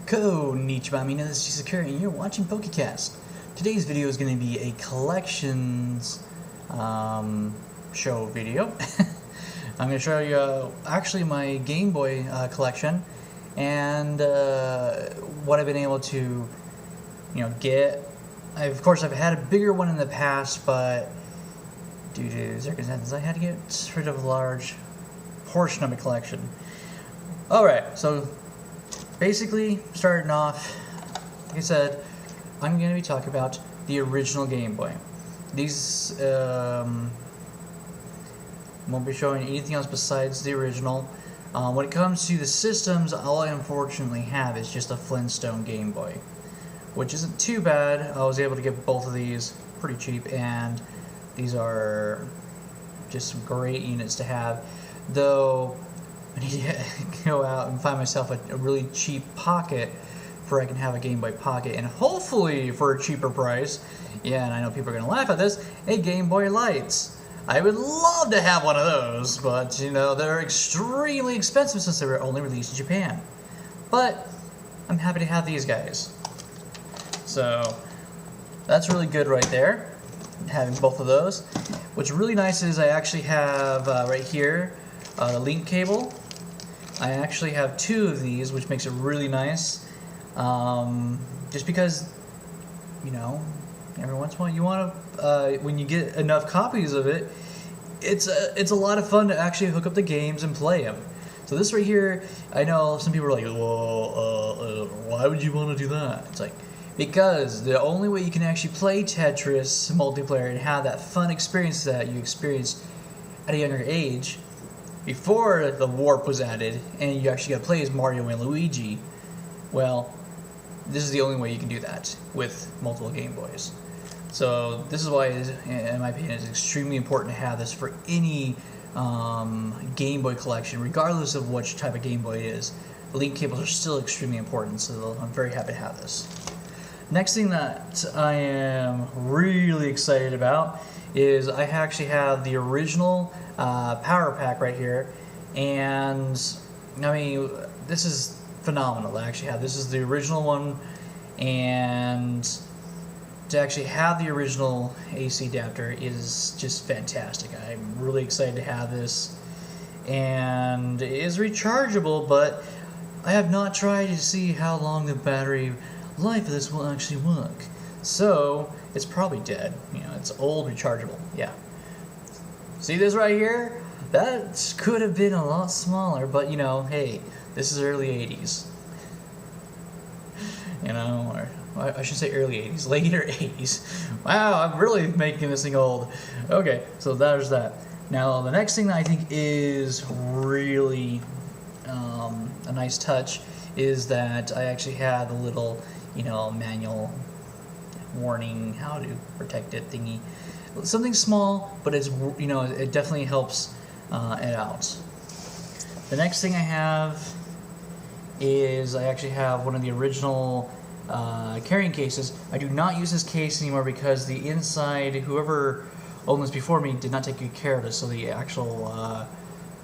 Konnichiwa, this is Sakura, and you're watching PokeCast. Today's video is going to be a collections show video. I'm going to show you actually my Game Boy collection and what I've been able to, get. Of course, I've had a bigger one in the past, but due to circumstances, I had to get rid of a large portion of my collection. Alright, so basically, starting off, like I said, I'm going to be talking about the original Game Boy. These won't be showing anything else besides the original. When it comes to the systems, all I unfortunately have is just a Flintstone Game Boy, which isn't too bad. I was able to get both of these pretty cheap, and these are just some great units to have. Though I need to go out and find myself a really cheap Pocket where I can have a Game Boy Pocket, and hopefully for a cheaper price. Yeah, and I know people are going to laugh at this, a Game Boy Lights. I would love to have one of those, but they're extremely expensive since they were only released in Japan. But I'm happy to have these guys. So that's really good right there, having both of those. What's really nice is I actually have right here the link cable. I actually have two of these, which makes it really nice. Just because, every once in a while you want to, when you get enough copies of it, it's a lot of fun to actually hook up the games and play them. So this right here, I know some people are like, well, why would you want to do that? It's like, because the only way you can actually play Tetris multiplayer and have that fun experience that you experienced at a younger age, before the warp was added, and you actually got to play as Mario and Luigi, well, this is the only way you can do that with multiple Game Boys. So this is why, in my opinion, it's extremely important to have this for any Game Boy collection, regardless of which type of Game Boy it is. The link cables are still extremely important, so I'm very happy to have this. Next thing that I am really excited about is I actually have the original power pack right here, and this is phenomenal to actually have. This is the original one, and to actually have the original AC adapter is just fantastic. I'm really excited to have this, and it is rechargeable, but I have not tried to see how long the battery life of this will actually work. So it's probably dead. It's old rechargeable. Yeah. See this right here? That could have been a lot smaller, but hey, this is early 80s. Or I should say early 80s, later 80s. Wow, I'm really making this thing old. Okay, so there's that. Now the next thing that I think is really a nice touch is that I actually have the little manual warning how to protect it thingy. Something small, but it's it definitely helps it out. The next thing I have is I actually have one of the original carrying cases. I do not use this case anymore because the inside, whoever owned this before me did not take good care of this, so the actual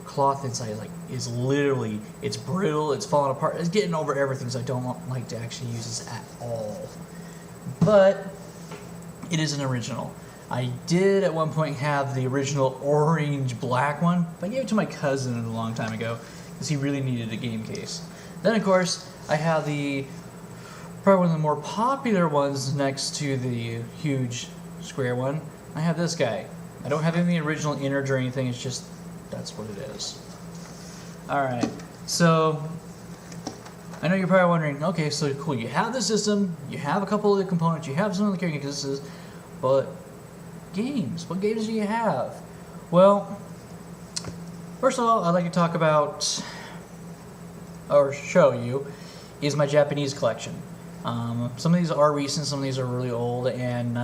cloth inside is literally, it's brittle, it's falling apart, it's getting over everything, so I don't like to actually use this at all. But it is an original. I did at one point have the original orange black one, but I gave it to my cousin a long time ago because he really needed a game case. Then of course I have probably one of the more popular ones next to the huge square one. I have this guy. I don't have any original innards or anything, it's just that's what it is. Alright, so I know you're probably wondering, okay, so cool, you have the system, you have a couple of the components, you have some of the carrying cases, but games, what games do you have? Well, first of all, I'd like to talk about, or show you, is my Japanese collection. Some of these are recent, some of these are really old, and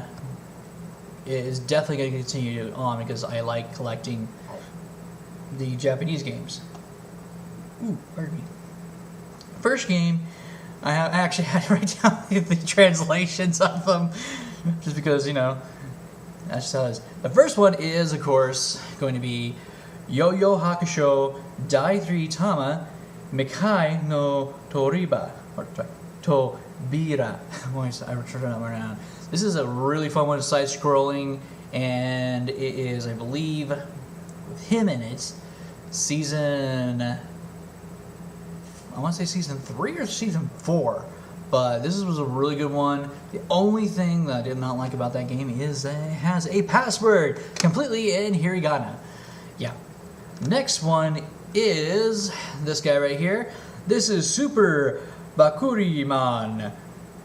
it is definitely going to continue on because I like collecting the Japanese games. Ooh, pardon me. First game, I actually had to write down the translations of them, just because, that's just how it is. The first one is, of course, going to be Yo Yo Hakusho Dai 3 Tama Mikai no Toriba. Or, sorry, Tobira. I returned that one around. This is a really fun one, side-scrolling, and it is, I believe, with him in it, season, I want to say season 3 or season 4, but this was a really good one. The only thing that I did not like about that game is that it has a password completely in hiragana. Yeah. Next one is this guy right here. This is Super Bakuriman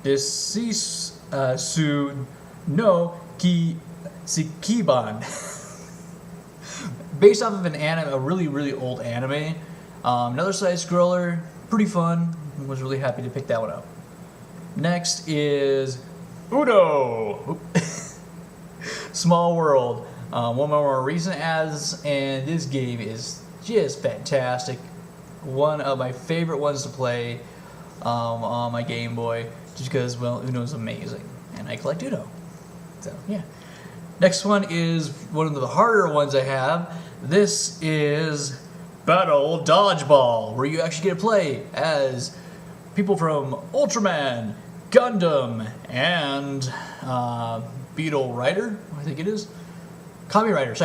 Desisu no Sikiban. Based off of an anime, a really old anime. Another side scroller, pretty fun. I was really happy to pick that one up. Next is Uno. Small World. One of my more recent ads, and this game is just fantastic. One of my favorite ones to play on my Game Boy, just because, well, Uno's amazing, and I collect Uno. So, yeah. Next one is one of the harder ones I have. This is Battle Dodgeball, where you actually get to play as people from Ultraman, Gundam, and Beetle Rider, I think it is. Kami Rider!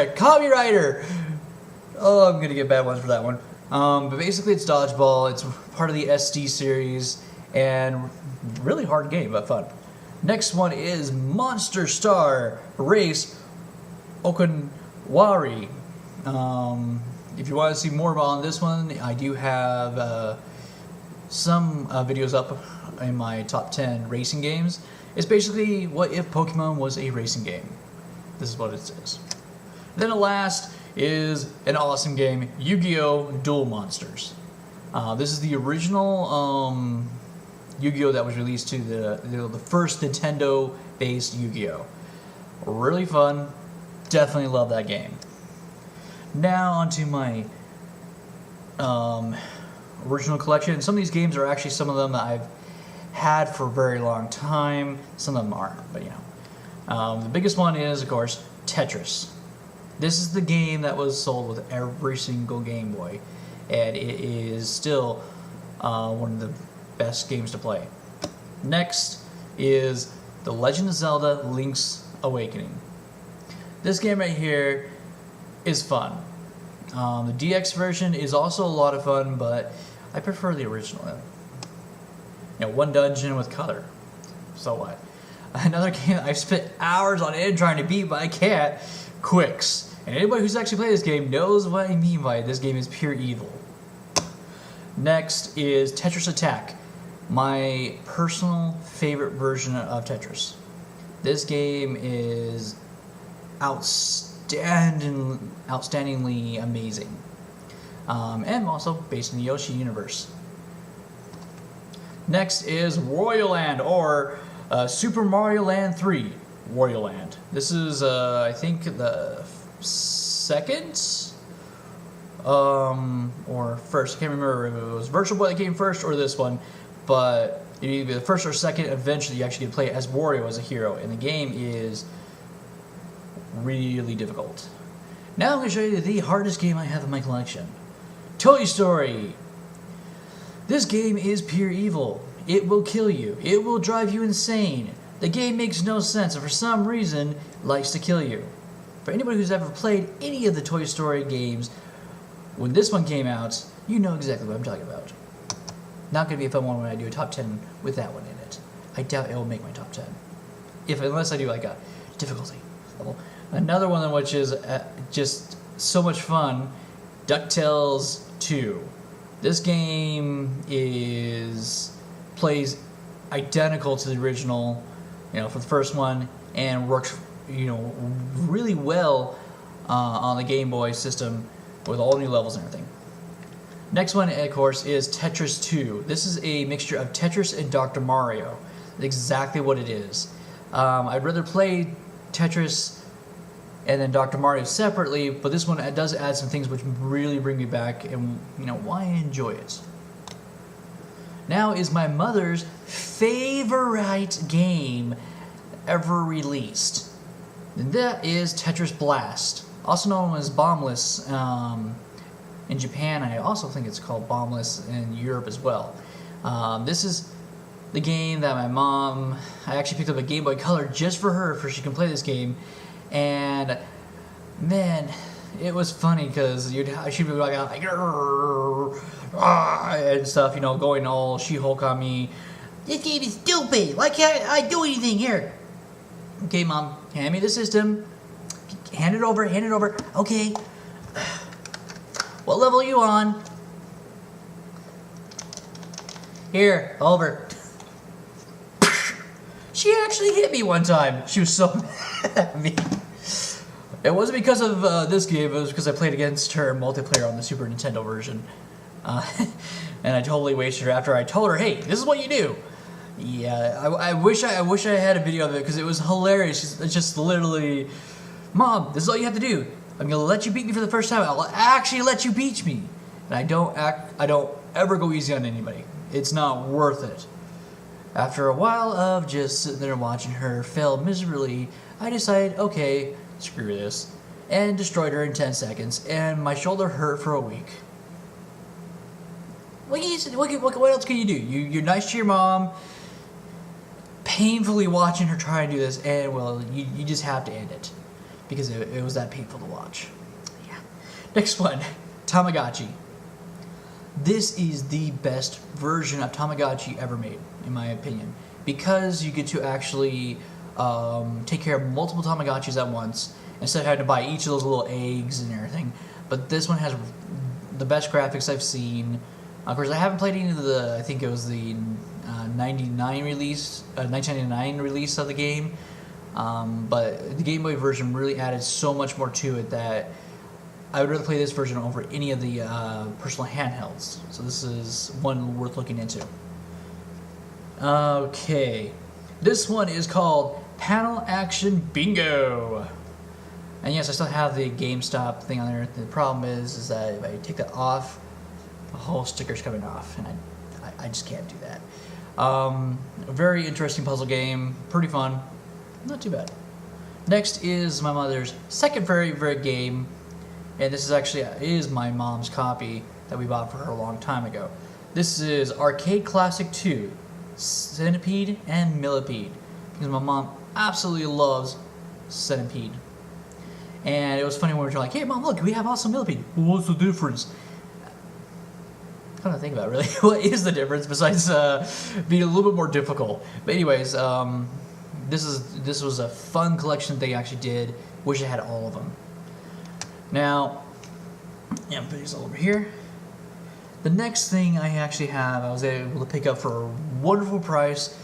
Oh, I'm gonna get bad ones for that one. But basically it's Dodgeball, it's part of the SD series, and really hard game, but fun. Next one is Monster Star Race Okunwari. If you want to see more about this one, I do have some videos up in my top 10 racing games. It's basically what if Pokemon was a racing game. This is what it is. Then the last is an awesome game, Yu-Gi-Oh! Duel Monsters. This is the original Yu-Gi-Oh! That was released to the first Nintendo-based Yu-Gi-Oh! Really fun. Definitely love that game. Now onto my original collection. Some of these games are actually some of them that I've had for a very long time. Some of them aren't, but you know. The biggest one is, of course, Tetris. This is the game that was sold with every single Game Boy, and it is still one of the best games to play. Next is The Legend of Zelda Link's Awakening. This game right here is fun. The DX version is also a lot of fun, but I prefer the original. You know, one dungeon with color. So what? Another game I've spent hours on it trying to beat, but I can't. Quicks. And anybody who's actually played this game knows what I mean by it. This game is pure evil. Next is Tetris Attack, my personal favorite version of Tetris. This game is outstandingly amazing. And also based in the Yoshi universe. Next is Wario Land, or Super Mario Land 3, Wario Land. This is, I think, the second or first. I can't remember if it was Virtual Boy that came first or this one, but it'd either be the first or second. Eventually, you actually get to play as Wario as a hero, and the game is really difficult. Now I'm going to show you the hardest game I have in my collection, Toy Story. This game is pure evil. It will kill you. It will drive you insane. The game makes no sense, and for some reason, likes to kill you. For anybody who's ever played any of the Toy Story games, when this one came out, you know exactly what I'm talking about. Not going to be a fun one when I do a top 10 with that one in it. I doubt it will make my top 10. Unless I do like a difficulty level. Another one which is just so much fun, DuckTales 2. This game plays identical to the original, for the first one, and works, really well on the Game Boy system with all new levels and everything. Next one, of course, is Tetris 2. This is a mixture of Tetris and Dr. Mario. That's exactly what it is. I'd rather play Tetris and then Dr. Mario separately, but this one does add some things which really bring me back and, why I enjoy it. Now is my mother's favorite game ever released. And that is Tetris Blast, also known as Bombless in Japan. I also think it's called Bombless in Europe as well. This is the game that my mom, I actually picked up a Game Boy Color just for her, for she can play this game, and man, it was funny because she'd be like and stuff, you know, going all She-Hulk on me. This game is stupid. Why can't I do anything here? Okay, Mom, hand me the system. Hand it over. Hand it over. Okay. What level are you on? Here, over. She actually hit me one time. She was so mad at me. It wasn't because of this game, it was because I played against her multiplayer on the Super Nintendo version. And I totally wasted her after I told her, hey, this is what you do. Yeah, I wish I had a video of it because it was hilarious. It's just literally, Mom, this is all you have to do. I'm gonna let you beat me for the first time. I'll actually let you beat me. And I don't ever go easy on anybody. It's not worth it. After a while of just sitting there watching her fail miserably, I decided, okay, screw this, and destroyed her in 10 seconds, and my shoulder hurt for a week. What else can you do? You're nice to your mom, painfully watching her try and do this, and well, you just have to end it, because it was that painful to watch. Yeah. Next one, Tamagotchi. This is the best version of Tamagotchi ever made, in my opinion, because you get to actually take care of multiple Tamagotchis at once instead of having to buy each of those little eggs and everything. But this one has the best graphics I've seen. Of course, I haven't played any of the, I think it was the 1999 release of the game, but the Game Boy version really added so much more to it that I would rather play this version over any of the personal handhelds. So this is one worth looking into. Okay, this one is called Panel Action Bingo. And yes, I still have the GameStop thing on there. The problem is that if I take that off, the whole sticker's coming off, and I just can't do that. A very interesting puzzle game, pretty fun, not too bad. Next is my mother's second favorite game, and this is actually is my mom's copy that we bought for her a long time ago. This is Arcade Classic 2, Centipede and Millipede, because my mom absolutely loves Centipede. And it was funny when we were like, hey Mom, look, we have also Millipede. Well, what's the difference? Kind of think about it, really. What is the difference besides being a little bit more difficult? But anyways, this was a fun collection they actually did. Wish I had all of them. Now, yeah, put these all over here. The next thing I actually have, I was able to pick up for a wonderful price,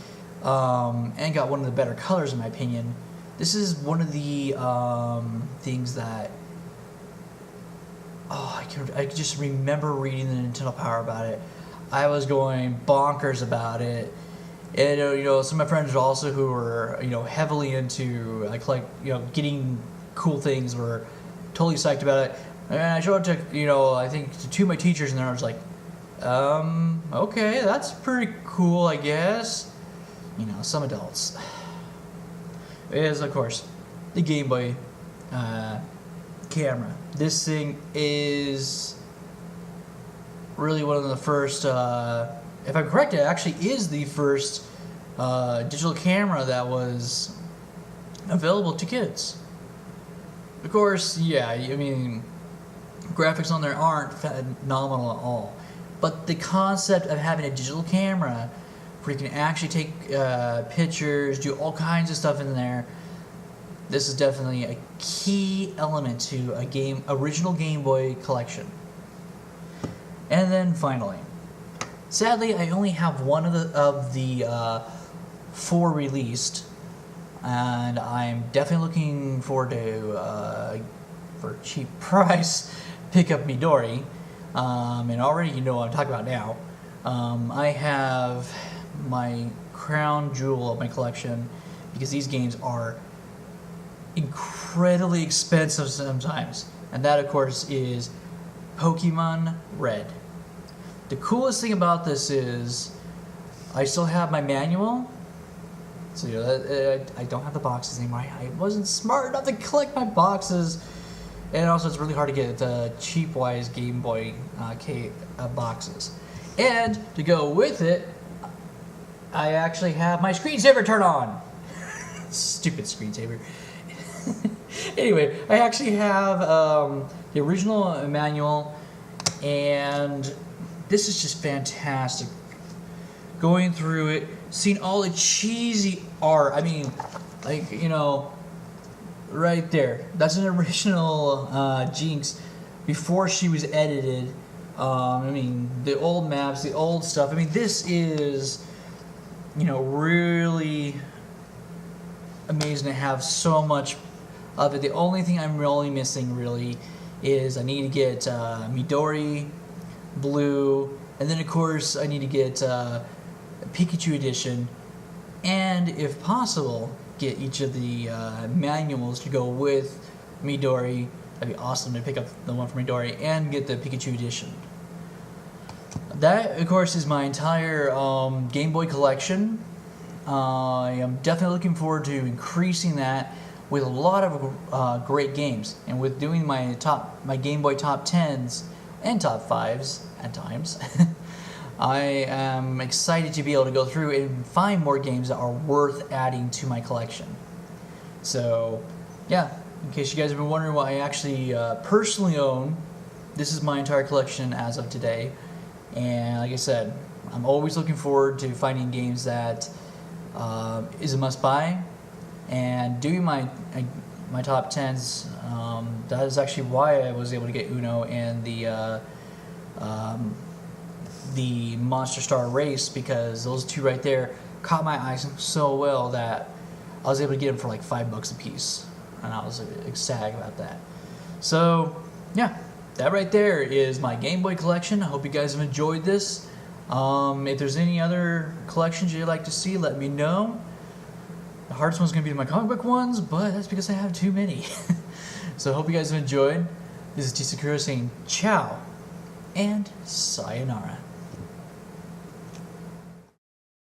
and got one of the better colors in my opinion. This is one of the things that, I just remember reading the Nintendo Power about it. I was going bonkers about it. And you know, some of my friends also who were heavily into getting cool things were totally psyched about it. And I showed it to I think to two of my teachers, and I was like, okay, that's pretty cool, I guess. Some adults. It is, of course, the Game Boy camera. This thing is really one of the first, if I'm correct, it actually is the first digital camera that was available to kids. Of course, yeah, I mean, graphics on there aren't phenomenal at all. But the concept of having a digital camera where you can actually take pictures, do all kinds of stuff in there, this is definitely a key element to a original Game Boy collection. And then finally, sadly, I only have one of the 4 released, and I'm definitely looking forward to for a cheap price pick up Midori. And already you know what I'm talking about now. I have my crown jewel of my collection, because these games are incredibly expensive sometimes, and that of course is Pokemon Red. The coolest thing about this is I still have my manual, so I don't have the boxes anymore. I wasn't smart enough to collect my boxes, and also it's really hard to get the cheap-wise Game Boy boxes. And to go with it, I actually have my screensaver turned on. Stupid screensaver. Anyway, I actually have the original manual, and this is just fantastic. Going through it, seeing all the cheesy art. I mean, like, you know, right there. That's an original Jinx before she was edited. I mean, the old maps, the old stuff. I mean, this is, you know, really amazing to have so much of it. The only thing I'm really missing, really, is I need to get Midori, Blue, and then, of course, I need to get Pikachu Edition, and, if possible, get each of the manuals to go with Midori. That'd be awesome to pick up the one for Midori and get the Pikachu Edition. That, of course, is my entire Game Boy collection. I am definitely looking forward to increasing that with a lot of great games, and with doing my Game Boy top 10s and top 5s at times. I am excited to be able to go through and find more games that are worth adding to my collection. So, yeah, in case you guys have been wondering what I actually personally own, this is my entire collection as of today. And like I said, I'm always looking forward to finding games that is a must-buy. And doing my top 10s, that is actually why I was able to get Uno and the Monster Star Race, because those two right there caught my eyes so well that I was able to get them for like $5 a piece, and I was ecstatic about that. So yeah, that right there is my Game Boy collection. I hope you guys have enjoyed this. If there's any other collections you'd like to see, let me know. The hardest one's going to be my comic book ones, but that's because I have too many. So I hope you guys have enjoyed. This is T. Sakura saying ciao and sayonara.